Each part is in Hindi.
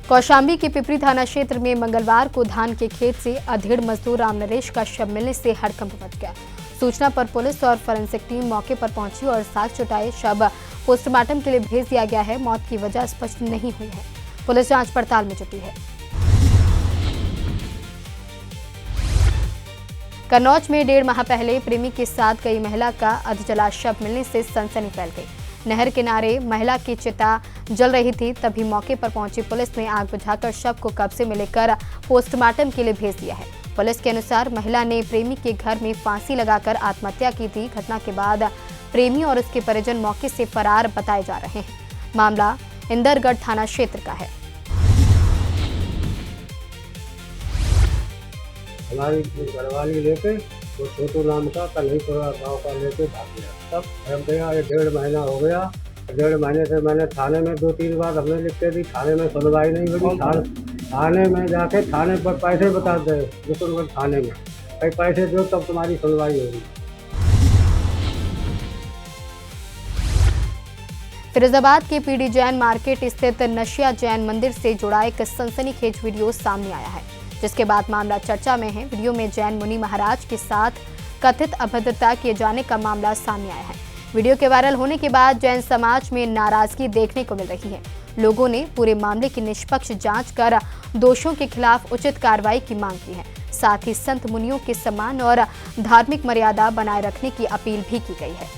कौशाम्बी के पिपरी थाना क्षेत्र में मंगलवार को धान के खेत से अधेड़ मजदूर राम नरेश का शव मिलने से हड़कंप मच गया। सूचना पर पुलिस और फोरेंसिक टीम मौके पर पहुंची और साक्ष्य जुटाए। शव पोस्टमार्टम के लिए भेज दिया गया है। मौत की वजह स्पष्ट नहीं हुई है। पुलिस जांच पड़ताल में जुटी है। कन्नौज में 1.5 माह पहले प्रेमी के साथ गई महिला का अधजला शव मिलने से सनसनी फैल गई। नहर किनारे महिला की चिता जल रही थी, तभी मौके पर पहुंची पुलिस ने आग बुझाकर शव को कब्जे में लेकर पोस्टमार्टम के लिए भेज दिया है। पुलिस के अनुसार महिला ने प्रेमी के घर में फांसी लगाकर आत्महत्या की थी। घटना के बाद प्रेमी और उसके परिजन मौके से फरार बताए जा रहे हैं। मामला इंदरगढ़ थाना क्षेत्र का है। हमारी घरवाली लेके वो छोटू नाम का कन्हईपुरा गाँव का लेके भाग गया। तब हम गया, 1.5 महीना हो गया। 1.5 महीने से मैंने थाने में 2-3 बार हमने लिख के दी, थाने में सुनवाई नहीं हुई। थाने में जाके थाने पर पैसे बता दे, दुष्मगढ़ थाने में कई पैसे दो तब तुम्हारी सुनवाई होगी। फिरोजाबाद के पीडी जैन मार्केट स्थित नशिया जैन मंदिर से जुड़ा एक सनसनीखेज वीडियो सामने आया है, जिसके बाद मामला चर्चा में है। वीडियो में जैन मुनि महाराज के साथ कथित अभद्रता किए जाने का मामला सामने आया है। वीडियो के वायरल होने के बाद जैन समाज में नाराजगी देखने को मिल रही है। लोगों ने पूरे मामले की निष्पक्ष जांच कर दोषियों के खिलाफ उचित कार्रवाई की मांग की है। साथ ही संत मुनियों के सम्मान और धार्मिक मर्यादा बनाए रखने की अपील भी की गई है।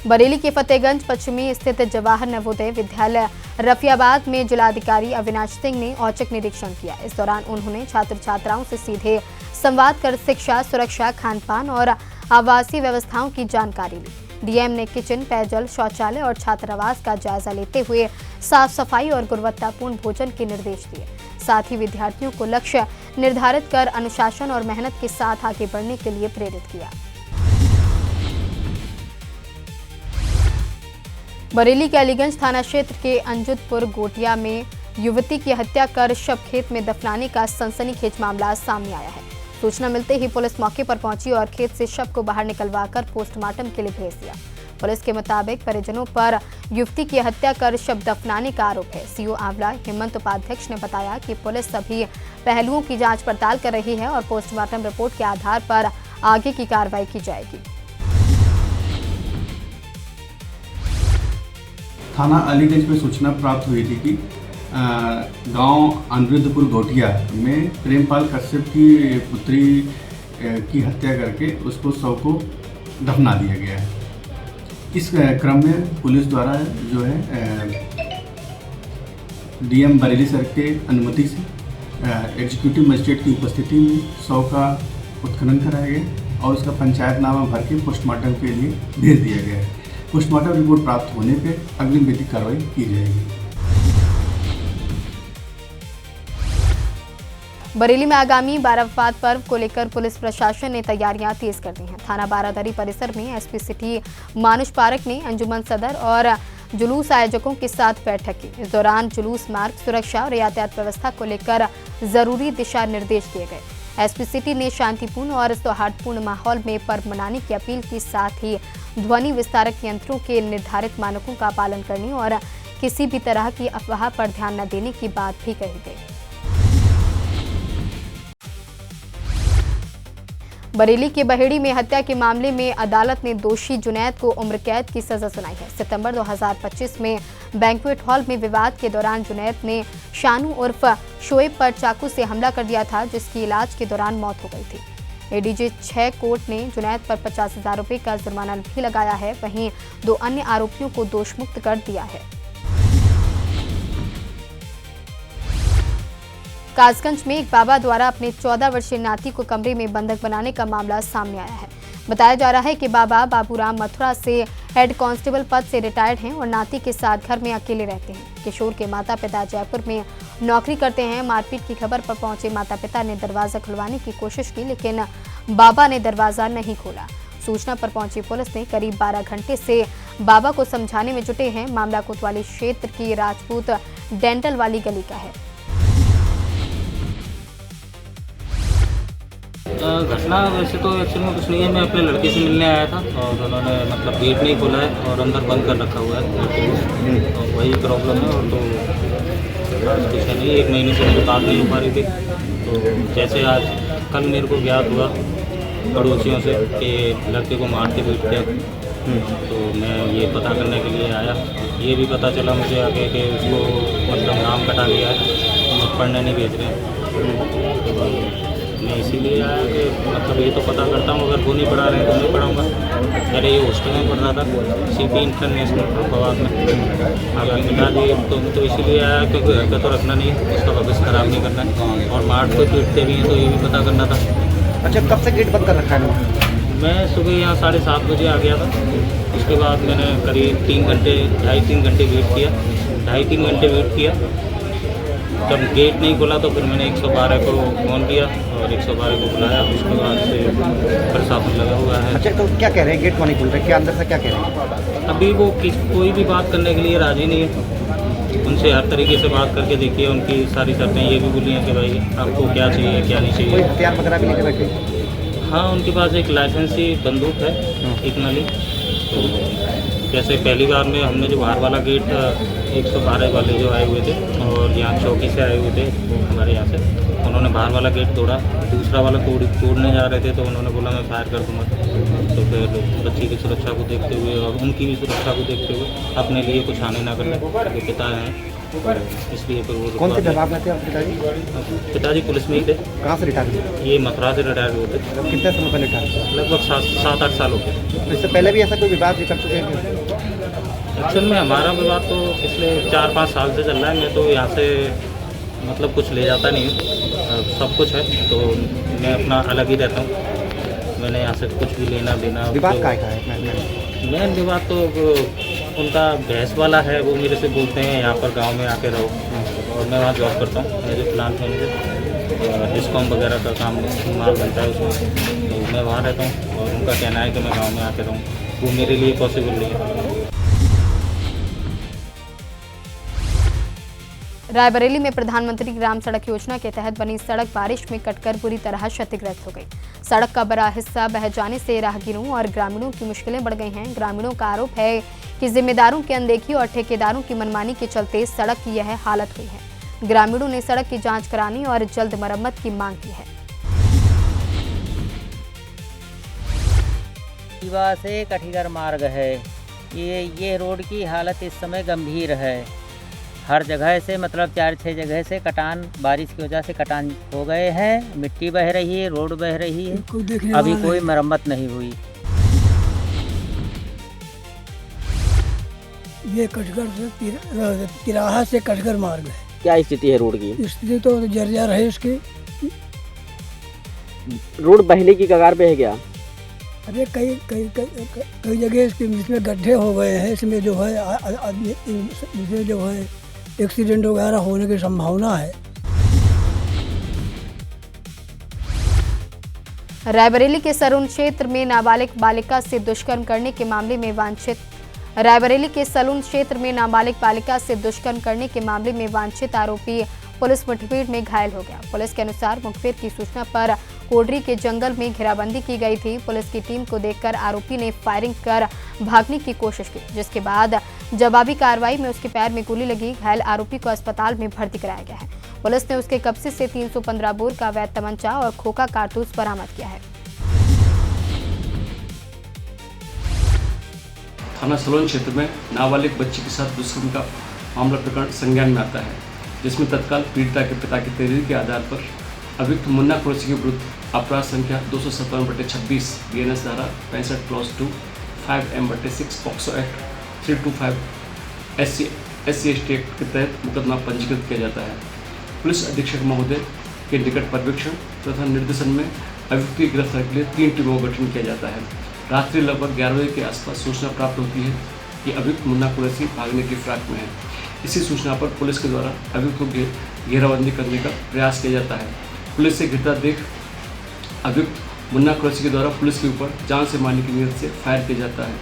बरेली के फतेहगंज पश्चिमी स्थित जवाहर नवोदय विद्यालय रफियाबाद में जिलाधिकारी अविनाश सिंह ने औचक निरीक्षण किया। इस दौरान उन्होंने छात्र छात्राओं से सीधे संवाद कर शिक्षा, सुरक्षा, खान-पान और आवासीय व्यवस्थाओं की जानकारी ली। डीएम ने किचन, पेयजल, शौचालय और छात्रावास का जायजा लेते हुए साफ सफाई और गुणवत्तापूर्ण भोजन के निर्देश दिए। साथ ही विद्यार्थियों को लक्ष्य निर्धारित कर अनुशासन और मेहनत के साथ आगे बढ़ने के लिए प्रेरित किया। बरेली के अलीगंज थाना क्षेत्र के अंजुदपुर गोटिया में युवती की हत्या कर शव खेत में दफनाने का सनसनीखेज मामला सामने आया है। सूचना मिलते ही पुलिस मौके पर पहुंची और खेत से शव को बाहर निकलवाकर पोस्टमार्टम के लिए भेज दिया। पुलिस के मुताबिक परिजनों पर युवती की हत्या कर शव दफनाने का आरोप है। सीओ आंवला हेमंत उपाध्यक्ष ने बताया कि पुलिस सभी पहलुओं की जांच पड़ताल कर रही है और पोस्टमार्टम रिपोर्ट के आधार पर आगे की कार्रवाई की जाएगी। थाना अलीगंज में सूचना प्राप्त हुई थी कि गांव अनुरुद्धपुर गोटिया में प्रेमपाल कश्यप की पुत्री की हत्या करके उसको शव को दफना दिया गया है। इस क्रम में पुलिस द्वारा जो है डीएम बरेली सर के अनुमति से एग्जीक्यूटिव मजिस्ट्रेट की उपस्थिति में शव का उत्खनन कराया गया और उसका पंचायतनामा भर के पोस्टमार्टम के लिए भेज दिया गया है। पोस्टमार्टम रिपोर्ट प्राप्त होने पर अग्रिम विधिक कार्रवाई की जाएगी। बरेली में आगामी बारावफात पर्व को लेकर पुलिस प्रशासन ने तैयारियां तेज कर दी हैं। थाना बारादरी परिसर में एसपी सिटी मानुष पारक ने अंजुमन सदर और जुलूस आयोजकों के साथ बैठक की। इस दौरान जुलूस मार्ग, सुरक्षा और यातायात व्यवस्था को लेकर जरूरी दिशा निर्देश दिए गए। एसपी सिटी ने शांतिपूर्ण और सौहार्दपूर्ण माहौल में पर्व मनाने की अपील की। साथ ही ध्वनि विस्तारक यंत्रों के निर्धारित मानकों का पालन करने और किसी भी तरह की अफवाह पर ध्यान न देने की बात भी कही गई। बरेली के बहेड़ी में हत्या के मामले में अदालत ने दोषी जुनैद को उम्र कैद की सजा सुनाई है। सितंबर 2025 में बैंक्वेट हॉल में विवाद के दौरान जुनैद ने शानू उर्फ शोएब पर चाकू से हमला कर दिया था, जिसकी इलाज के दौरान मौत हो गई थी। एडीजे 6 कोर्ट ने जुनैद पर 50,000 रुपये का जुर्माना भी लगाया है। वहीं 2 अन्य आरोपियों को दोषमुक्त कर दिया है। कासगंज में एक बाबा द्वारा अपने 14 वर्षीय नाती को कमरे में बंधक बनाने का मामला सामने आया है। बताया जा रहा है कि बाबा बाबूराम मथुरा से हेड कांस्टेबल पद से रिटायर्ड हैं और नाती के साथ घर में अकेले रहते हैं। किशोर के माता पिता जयपुर में नौकरी करते हैं। मारपीट की खबर पर पहुंचे माता पिता ने दरवाजा खुलवाने की कोशिश की, लेकिन बाबा ने दरवाजा नहीं खोला। सूचना पर पहुंची पुलिस ने करीब 12 घंटे से बाबा को समझाने में जुटे हैं। मामला कोतवाली क्षेत्र की राजपूत डेंटल वाली गली का है। घटना वैसे तो एक्चुअल में कुछ नहीं है। मैं अपने लड़के से मिलने आया था और उन्होंने मतलब गेट नहीं खोला है और अंदर बंद कर रखा हुआ है, तो वही प्रॉब्लम है। और तो कुछ है नहीं, 1 महीने से मेरी बात नहीं हो पा रही थी। तो जैसे आज कल मेरे को ज्ञात हुआ पड़ोसियों से कि लड़के को मार के पीट दिया, तो मैं ये पता करने के लिए आया। ये भी पता चला मुझे आगे कि उसको मतलब नाम कटा लिया है, पढ़ने नहीं भेज रहे हैं। तो मैं इसीलिए आया कि मतलब ये तो पता करता हूँ, अगर वो नहीं पढ़ा रहे हैं तो नहीं पढ़ाऊँगा। मेरे ये हॉस्टल में पढ़ रहा था, CP इंटरनेशनल फवाद में। अगर मिटा दिए तो इसीलिए आया क्योंकि घर का तो रखना नहीं है, उसका भविष्य खराब नहीं करना है। और मार्ट को पीटते भी हैं तो ये भी पता करना था। अच्छा, कब से गेट बंद कर रखा है? मैं सुबह यहाँ 7:30 बजे आ गया था। उसके बाद मैंने करीब 3 घंटे 2.5-3 घंटे वेट किया, 2.5-3 घंटे वेट किया। जब गेट नहीं खुला तो फिर मैंने 112 को फ़ोन किया और 112 को बुलाया। उसके बाद से प्रशासन लगा हुआ है। अच्छा, तो क्या कह रहे हैं? गेट क्यों नहीं खुल रहा? क्या अंदर से क्या कह रहे हैं? अभी वो कोई भी बात करने के लिए राज़ी नहीं है। उनसे हर तरीके से बात करके देखिए, उनकी सारी शर्तें ये भी बोली हैं कि भाई आपको क्या चाहिए क्या नहीं कोई चाहिए। हथियार वगैरह भी लेके बैठे? हाँ, उनके पास एक लाइसेंसी बंदूक है, एक नली। तो जैसे पहली बार में हमने जो बाहर वाला गेट 112 वाले जो आए हुए थे और यहाँ चौकी से आए हुए थे हमारे यहाँ से, उन्होंने बाहर वाला गेट तोड़ा। दूसरा वाला तोड़ने जा रहे थे तो उन्होंने बोला मैं फायर कर दूँगा। तो फिर बच्ची की सुरक्षा को देखते हुए और उनकी भी सुरक्षा को देखते हुए अपने लिए कुछ हानि ना करने, क्योंकि पिता हैं, इसलिए फिर वो कौन से विभाग में थे आपके पिताजी? पिताजी पुलिस में ही थे। कहाँ से रिटायर हुए? ये मथुरा से रिटायर हुए थे। कितने समय पहले रिटायर? लगभग 7-8 साल हो गए। इससे पहले भी ऐसा कोई विवाद भी कर चुके हैं? एक्चुअल में हमारा विवाद तो पिछले 4-5 साल से चल रहा है। मैं तो यहाँ से मतलब कुछ ले जाता नहीं हूँ, सब कुछ है तो मैं अपना अलग ही रहता हूँ। मैंने यहाँ से कुछ भी लेना देना। विवाद का है? मेन विवाद तो उनका भैंस वाला है। वो मेरे से बोलते हैं यहाँ पर गांव में आके रहो, और मैं वहाँ जॉब करता हूँ as a plant manager. Discom वगैरह का काम माल बनता है उसमें, तो मैं वहाँ रहता हूँ। और उनका कहना है कि मैं गांव में आके रहूँ, वो मेरे लिए पॉसिबल नहीं है। रायबरेली में प्रधानमंत्री ग्राम सड़क योजना के तहत बनी सड़क बारिश में कटकर बुरी तरह क्षतिग्रस्त हो गई। सड़क का बड़ा हिस्सा बह जाने से राहगीरों और ग्रामीणों की मुश्किलें बढ़ गई हैं। ग्रामीणों का आरोप है कि जिम्मेदारों की अनदेखी और ठेकेदारों की मनमानी के चलते सड़क की यह हालत हुई है। ग्रामीणों ने सड़क की जांच कराने और जल्द मरम्मत की मांग की है। रीवा से कठिगर मार्ग है, ये रोड की हालत इस समय गंभीर है। हर जगह से मतलब 4-6 जगह से कटान, बारिश की वजह से कटान हो गए हैं। मिट्टी बह रही है, रोड बह रही है, अभी कोई मरम्मत नहीं हुई। ये कटघर से तिराहा से कटघर मार्ग है। क्या स्थिति है रोड की? स्थिति तो जर्जर है इसकी। रोड बहने की कगार पे है क्या? अरे कई जगह इसमें गड्ढे हो गए हैं। इसमें जो है इसमें जो है एक्सीडेंट वगैरह होने की संभावना है। रायबरेली के सलून क्षेत्र में नाबालिग बालिका से दुष्कर्म करने के मामले में वांछित आरोपी पुलिस मुठभेड़ में घायल हो गया। पुलिस के अनुसार मुखबिर की सूचना पर कोडरी के जंगल में घेराबंदी की गई थी। पुलिस की टीम को देखकर आरोपी ने फायरिंग कर भागने की कोशिश की, जिसके बाद जवाबी कार्रवाई में उसके पैर में गोली लगी। घायल आरोपी को अस्पताल में भर्ती कराया गया है। पुलिस ने उसके कब्जे से 315 बोर का अवैध तमंचा और खोखा कारतूस बरामद किया है। थाना सलोन क्षेत्र में नाबालिग बच्ची के साथ दुष्कर्म का मामला प्रकरण संज्ञान में आता है, जिसमें तत्काल पीड़िता के पिता की तहरीर के आधार पर अभियुक्त मुन्ना कुरैशी के विरुद्ध अपराध संख्या 257/26 BNS धारा 65 clause 2 5M/6 POCSO act 325 SC/ST act के तहत मुकदमा पंजीकृत किया जाता है। पुलिस अधीक्षक महोदय के निकट पर्यवेक्षण तथा निर्देशन में अभियुक्त की गिरफ्तारी के लिए 3 टीमों का गठन किया जाता है। रात्रि लगभग 11 बजे के आसपास सूचना प्राप्त होती है कि अभियुक्त मुन्ना कुरैशी भागने की फिराक में है। इसी सूचना पर पुलिस के द्वारा अभियुक्त को घेराबंदी करने का प्रयास किया जाता है। पुलिस से घिरता देख अभियुक्त मुन्ना कुरैशी के द्वारा पुलिस के ऊपर जान से मारने की नीयत से फायर किया जाता है।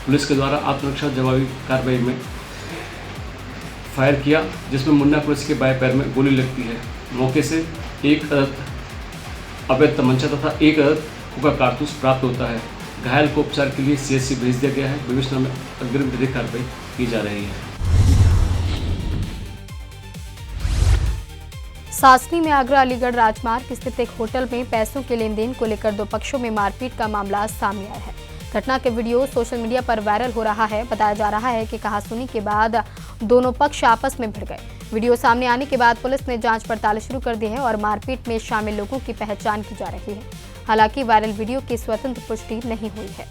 पुलिस के द्वारा आत्मरक्षा जवाबी कार्रवाई में फायर किया, जिसमें मुन्ना कुरैशी के बाएं पैर में गोली लगती है। मौके से एक अदद अवैध तमंचा तथा एक हुक्का कारतूस प्राप्त होता है। घायल को उपचार के लिए CHC भेज दिया गया है। बेगूसराय में अग्रिम विधिक कार्रवाई की जा रही है। सासनी में आगरा अलीगढ़ राजमार्ग स्थित एक होटल में पैसों के लेन देन को लेकर दो पक्षों में मारपीट का मामला सामने आया है। घटना के वीडियो सोशल मीडिया पर वायरल हो रहा है। बताया जा रहा है कि कहासुनी के बाद दोनों पक्ष आपस में भिड़ गए। वीडियो सामने आने के बाद पुलिस ने जांच पड़ताल शुरू कर दी है और मारपीट में शामिल लोगों की पहचान की जा रही है। हालांकि वायरल वीडियो की स्वतंत्र पुष्टि नहीं हुई है।